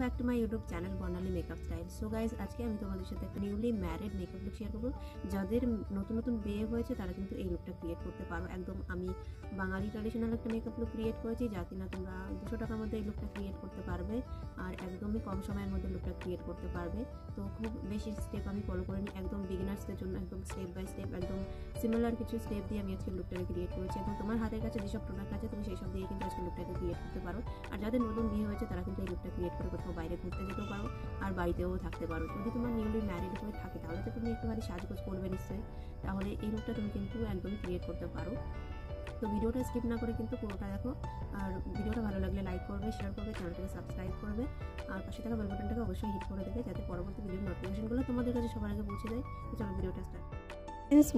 Back to my YouTube channel Barnali makeup style. So guys, আজকে আমি তোমাদের সাথে একটা newly married makeup look share করবো। যাদের নতুন নতুন বিয়ে হয়েছে তারা কিন্তু এই লুকটা ক্রিয়েট করতে পারো। একদম আমি বাঙালি ট্র্যাডিশনাল একটা মেকআপ লুক ক্রিয়েট করেছি, যা কিনা তোমরা 200 টাকার মধ্যে এই লুকটা ক্রিয়েট করতে পারবে আর একদমই কম সময়ের মধ্যে লুকটা ক্রিয়েট করতে পারবে। তো খুব বেশি স্টেপ আমি ফলো করিনি, একদম বিগিনার্সদের জন্য একদম স্টেপ বাই স্টেপ একদম সিমিলার কিছু স্টেপ দিয়ে আমি আজকে লুকটাকে ক্রিয়েট করেছি। এবং তোমার হাতের কাছে যেসব প্রোডাক্ট আছে তুমি সেই সব দিয়ে কিন্তু আজকে লুকটাকে ক্রিয়েট করতে পারো। আর যাদের নতুন বিয়ে হয়েছে তারা কিন্তু এই লুকটা ক্রিয়েট করে কোথাও বাইরে ঘুরতে যেতেও পারো আর বাড়িতেও থাকতে পারো। যদি তোমার নিউলি ম্যারিড হয়ে থাকে তাহলে তো তুমি একটুখানি সাজগোজ করবে নিশ্চয়ই, তাহলে এই লুকটা তুমি কিন্তু একদমই ক্রিয়েট করতে পারো। তো ভিডিওটা স্কিপ না করে কিন্তু পুরোটা দেখো, আর ভিডিওটা ভালো লাগলে লাইক করবে, শেয়ার করবে, চ্যানেলটাকে সাবস্ক্রাইব করবে আর পাশে থাকা বেল বাটনটাকে অবশ্যই হিট করে দেবে যাতে পরবর্তী ভিডিওর নোটিফিকেশনগুলো তোমাদের কাছে সবার আগে পৌঁছে যায়। তো চলো ভিডিওটা স্টার্ট।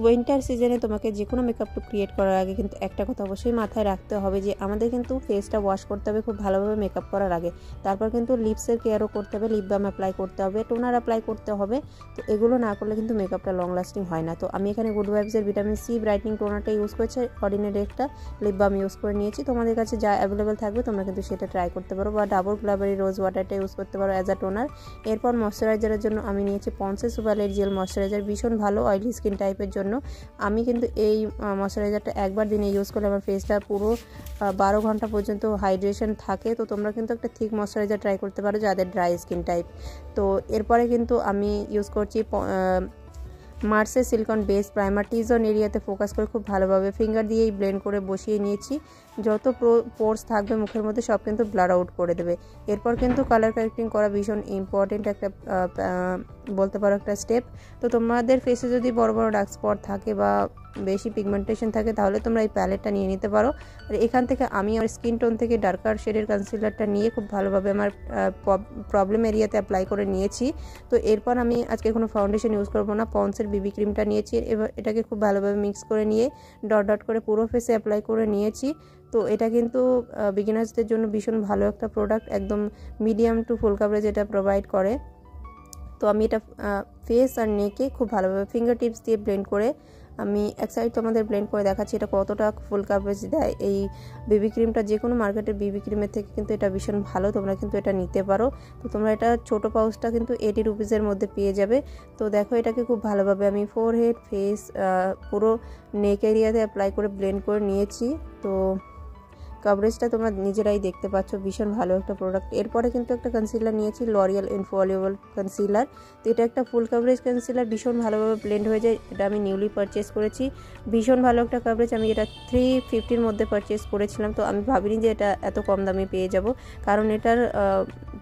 উইন্টার সিজনে তোমাকে যে কোনো মেকআপ লুক ক্রিয়েট করার আগে কিন্তু একটা কথা অবশ্যই মাথায় রাখতে হবে যে আমাদের কিন্তু ফেসটা ওয়াশ করতে হবে খুব ভালোভাবে মেকআপ করার আগে। তারপর কিন্তু লিপসের কেয়ারও করতে হবে, লিপ বাম অ্যাপ্লাই করতে হবে, টোনার অ্যাপ্লাই করতে হবে। তো এগুলো না করলে কিন্তু মেকআপটা লং লাস্টিং হয় না। তো আমি এখানে গুড ভাইবসের ভিটামিন সি ব্রাইটনিং টোনারটা ইউজ করেছি, অর্ডিনারি একটা লিপ বাম ইউজ করে নিয়েছি। তোমাদের কাছে যা অ্যাভেলেবেল থাকবে তোমরা কিন্তু সেটা ট্রাই করতে পারো, বা ডাবল ব্লাবেরি রোজ ওয়াটারটা ইউজ করতে পারো অ্যাজ আ টোনার। এরপর ময়শ্চারাইজারের জন্য আমি নিয়েছি পন্সেস সুপারলাইট জেল ময়শ্চারাইজার, ভীষণ ভালো অয়েলি স্কিন টাইপের জন্য। আমি কিন্তু এই ময়শ্চারাইজারটা একবার দিনে ইউজ করলে আমার ফেসটা পুরো 12 ঘন্টা পর্যন্ত হাইড্রেশন থাকে। তো তোমরা কিন্তু একটা থিক ময়শ্চারাইজার ট্রাই করতে পারো যাদের ড্রাই স্কিন টাইপ। তো এরপরে কিন্তু আমি ইউজ করছি মার্সের সিলিকন বেস প্রাইমার, টি-জোন এরিয়াতে ফোকাস করে খুব ভালোভাবে ফিঙ্গার দিয়েই ব্লেন্ড করে বসিয়ে নিয়েছি। যত পোর্স থাকবে মুখের মধ্যে সব কিন্তু ব্লার আউট করে দেবে। এরপর কিন্তু কালার কারেক্টিং করা ভীষণ ইম্পর্টেন্ট একটা বলতে পারো একটা স্টেপ। তো তোমাদের ফেসে যদি বড় বড় ডার্ক স্পট থাকে বা বেশি পিগমেন্টেশন থাকে তাহলে তোমরা এই প্যালেটটা নিয়ে নিতে পারো। আর এখান থেকে আমি আমার স্কিন টোন থেকে ডার্কার শেডের কনসিলারটা নিয়ে খুব ভালোভাবে আমার প্রবলেম এরিয়াতে অ্যাপ্লাই করে নিয়েছি। তো এরপর আমি আজকে কোনো ফাউন্ডেশন ইউজ করবো না, পন্সের বিবি ক্রিমটা নিয়েছি। এবার এটাকে খুব ভালোভাবে মিক্স করে নিয়ে ডট ডট করে পুরো ফেসে অ্যাপ্লাই করে নিয়েছি। তো এটা কিন্তু বিগিনার্সদের জন্য ভীষণ ভালো একটা প্রোডাক্ট, একদম মিডিয়াম টু ফুল কাভারেজ এটা প্রোভাইড করে। তো আমি এটা ফেস আর নেকে খুব ভালোভাবে ফিঙ্গার টিপস দিয়ে ব্লেন্ড করে আমি এক সাইড তোমাদের ব্লেন্ড করে দেখাচ্ছি এটা কতটা ফুল কাভারেজ দেয়। এই বেবি ক্রিমটা যে কোনো মার্কেটের বেবি ক্রিমের থেকে কিন্তু এটা ভীষণ ভালো, তোমরা কিন্তু এটা নিতে পারো। তো তোমরা এটা ছোটো পাউচটা কিন্তু 80 রুপিসের মধ্যে পেয়ে যাবে। তো দেখো এটাকে খুব ভালোভাবে আমি ফোরহেড, ফেস, পুরো নেক এরিয়াতে অ্যাপ্লাই করে ব্লেন্ড করে নিয়েছি। তো কভারেজটা তোমরা নিজেরাই দেখতে পাচ্ছ, ভীষণ ভালো একটা প্রোডাক্ট। এরপরে কিন্তু একটা কনসিলার নিয়েছি, লরিয়াল ইনফলিউবল কনসিলার। তো এটা একটা ফুল কভারেজ কনসিলার, ভীষণ ভালোভাবে ব্লেন্ড হয়ে যায়। এটা আমি নিউলি পারচেস করেছি, ভীষণ ভালো একটা কভারেজ। আমি এটা 350-র মধ্যে পারচেস করেছিলাম। তো আমি ভাবিনি যে এটা এত কম দামে পেয়ে যাব, কারণ এটার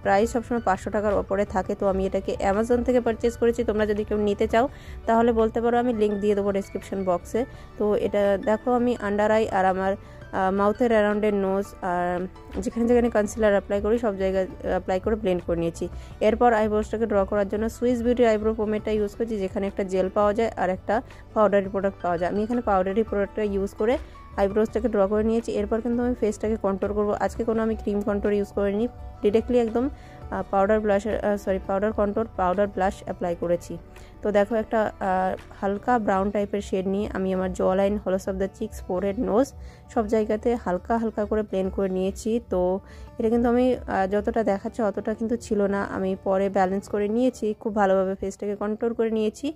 প্রাইস সবসময় 500 টাকার ওপরে থাকে। তো আমি এটাকে অ্যামাজন থেকে পারচেস করেছি। তোমরা যদি কেউ নিতে চাও তাহলে বলতে পারো, আমি লিঙ্ক দিয়ে দেবো ডেসক্রিপশন বক্সে। তো এটা দেখো আমি আন্ডার আই আর আমার মাউথের অ্যারাউন্ডের নোজ আর যেখানে যেখানে কনসিলার অ্যাপ্লাই করি সব জায়গায় অ্যাপ্লাই করে ব্লেন্ড করে নিয়েছি। এরপর আইব্রোসটাকে ড্র করার জন্য সুইস বিউটি আইব্রো পোমেটটা ইউজ করছি, যেখানে একটা জেল পাওয়া যায় আর একটা পাউডারি প্রোডাক্ট পাওয়া যায়। আমি এখানে পাউডারি প্রোডাক্টটা ইউজ করে আইব্রোসটাকে ড্র করে নিয়েছি। এরপর কিন্তু আমি ফেসটাকে কন্ট্রোল করবো। আজকে কোনো আমি ক্রিম কন্ট্রোল ইউজ করিনি, ডিরেক্টলি একদম পাউডার ব্লাশ অ্যাপ্লাই করেছি। তো দেখো একটা হালকা ব্রাউন টাইপের শেড নিয়ে আমি আমার jawline, hollows of the cheeks, forehead, nose সব জায়গাতে হালকা হালকা করে প্লেন করে নিয়েছি। তো এটা কিন্তু আমি যতটা দেখাচ্ছি অতটা কিন্তু ছিল না, আমি পরে ব্যালেন্স করে নিয়েছি, খুব ভালোভাবে ফেসটাকে কন্ট্রোল করে নিয়েছি।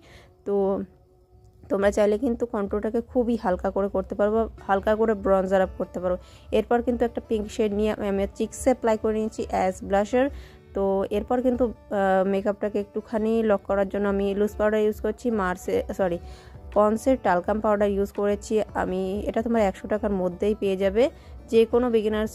তো তোমরা চাইলে কিন্তু কন্ট্রোলটাকে খুবই হালকা করে করতে পারো বা হালকা করে ব্রঞ্জার আপ করতে পারো। এরপর কিন্তু একটা পিঙ্ক শেড নিয়ে আমি চিক্সে অ্যাপ্লাই করে নিয়েছি অ্যাজ ব্লাশার। তো এরপর কিন্তু মেকআপটাকে একটুখানি লক করার জন্য আমি লুজ পাউডার ইউজ করছি, পন্সের টালকাম পাউডার ইউজ করেছি আমি। এটা তোমার 100 টাকার মধ্যেই পেয়ে যাবে। যে কোনো বিগিনার্স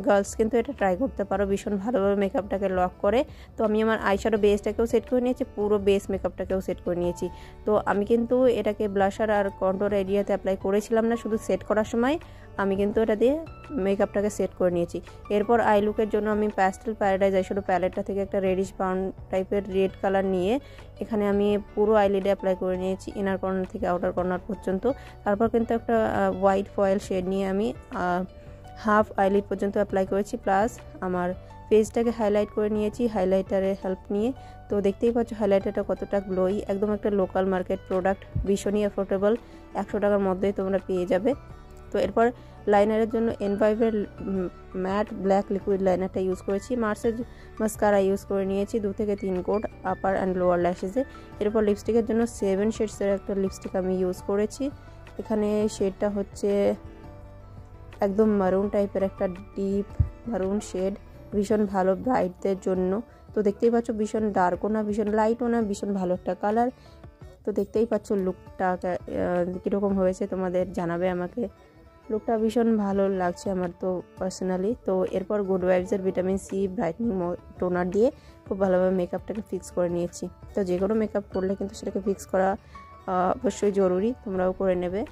গার্লস কিন্তু এটা ট্রাই করতে পারো, ভীষণ ভালোভাবে মেকআপটাকে লক করে। তো আমি আমার আইশ্যাডো বেসটাকেও সেট করে নিয়েছি, পুরো বেস মেকআপটাকেও সেট করে নিয়েছি। তো আমি কিন্তু এটাকে ব্লাশার আর কন্ট্রোল এরিয়াতে অ্যাপ্লাই করেছিলাম না, শুধু সেট করার সময় আমি কিন্তু এটা দিয়ে মেকআপটাকে সেট করে নিয়েছি। এরপর আই লুকের জন্য আমি প্যাস্টেল প্যারাডাইজ আইশ্যাডো প্যালেটটা থেকে একটা রেডিশ ব্রাউন টাইপের রেড কালার নিয়ে এখানে আমি পুরো আইলিডে অ্যাপ্লাই করে নিয়েছি, ইনার কর্নার থেকে আউটার কর্নার পর্যন্ত। তারপর কিন্তু একটা হোয়াইট ফয়েল শেড নিয়ে আমি হাফ আইলিড পর্যন্ত অ্যাপ্লাই করেছি, প্লাস আমার ফেসটাকে হাইলাইট করে নিয়েছি হাইলাইটারের হেল্প নিয়ে। তো দেখতেই পাচ্ছ হাইলাইটারটা কতটা গ্লোই, একদম একটা লোকাল মার্কেট প্রোডাক্ট, ভীষণই অ্যাফোর্ডেবল, 100 টাকার মধ্যেই তোমরা পেয়ে যাবে। তো এরপর লাইনারের জন্য N5 এর ম্যাট ব্ল্যাক লিকুইড লাইনারটা ইউজ করেছি। মার্সের মাস্কারা ইউজ করে নিয়েছি 2 থেকে 3 কোট আপার অ্যান্ড লোয়ার ল্যাশেসে। এরপর লিপস্টিকের জন্য 7 শেডসের একটা লিপস্টিক আমি ইউজ করেছি। এখানে শেডটা হচ্ছে একদম মারুন টাইপের একটা ডিপ মারুন শেড, ভীষণ ভালো ব্রাইটদের জন্য। তো দেখতেই পাচ্ছ ভীষণ ডার্কও না ভীষণ লাইটও না, ভীষণ ভালো একটা কালার। তো দেখতেই পাচ্ছ লুকটা কীরকম হয়েছে তোমাদের জানাবে আমাকে। লুকটা ভীষণ ভালো লাগছে আমার তো পার্সোনালি। তো এরপর গুড ভাইবসের ভিটামিন সি ব্রাইটনিং টোনার দিয়ে খুব ভালোভাবে মেকআপটাকে ফিক্স করে নিয়েছি। তো যে কোনো মেকআপ করলে কিন্তু সেটাকে ফিক্স করা অবশ্যই জরুরি, তোমরাও করে নেবে।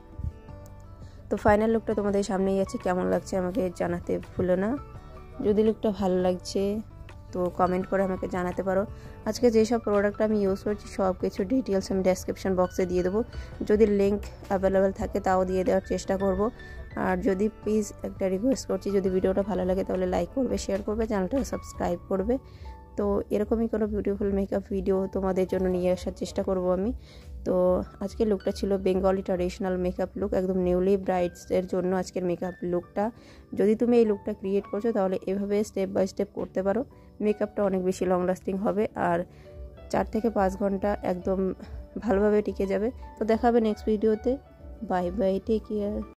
তো ফাইনাল লুকটা তোমাদের সামনেই আছে, কেমন লাগছে আমাকে জানাতে ভুলো না। যদি লুকটা ভালো লাগছে তো কমেন্ট করে আমাকে জানাতে পারো। আজকে যেসব প্রোডাক্ট আমি ইউজ করছি সব কিছু ডিটেলস আমি ডেসক্রিপশন বক্সে দিয়ে দেবো, যদি লিঙ্ক অ্যাভেলেবেল থাকে তাও দিয়ে দেওয়ার চেষ্টা করব। আর যদি প্লিজ একটা রিকোয়েস্ট করছি, যদি ভিডিওটা ভালো লাগে তাহলে লাইক করবে, শেয়ার করবে, চ্যানেলটা সাবস্ক্রাইব করবে। তো এরকমই কোনো বিউটিফুল মেকআপ ভিডিও তোমাদের জন্য নিয়ে আসার চেষ্টা করব আমি। তো আজকের লুকটা ছিল বেঙ্গলি ট্র্যাডিশনাল মেকআপ লুক, একদম নিউলি ব্রাইডসের জন্য আজকের মেকআপ লুকটা। যদি তুমি এই লুকটা ক্রিয়েট করছো তাহলে এভাবে স্টেপ বাই স্টেপ করতে পারো, মেকআপটা অনেক বেশি লং লাস্টিং হবে আর 4 থেকে 5 ঘন্টা একদম ভালোভাবে টিকে যাবে। তো দেখা হবে নেক্সট ভিডিওতে। Bye bye, take care.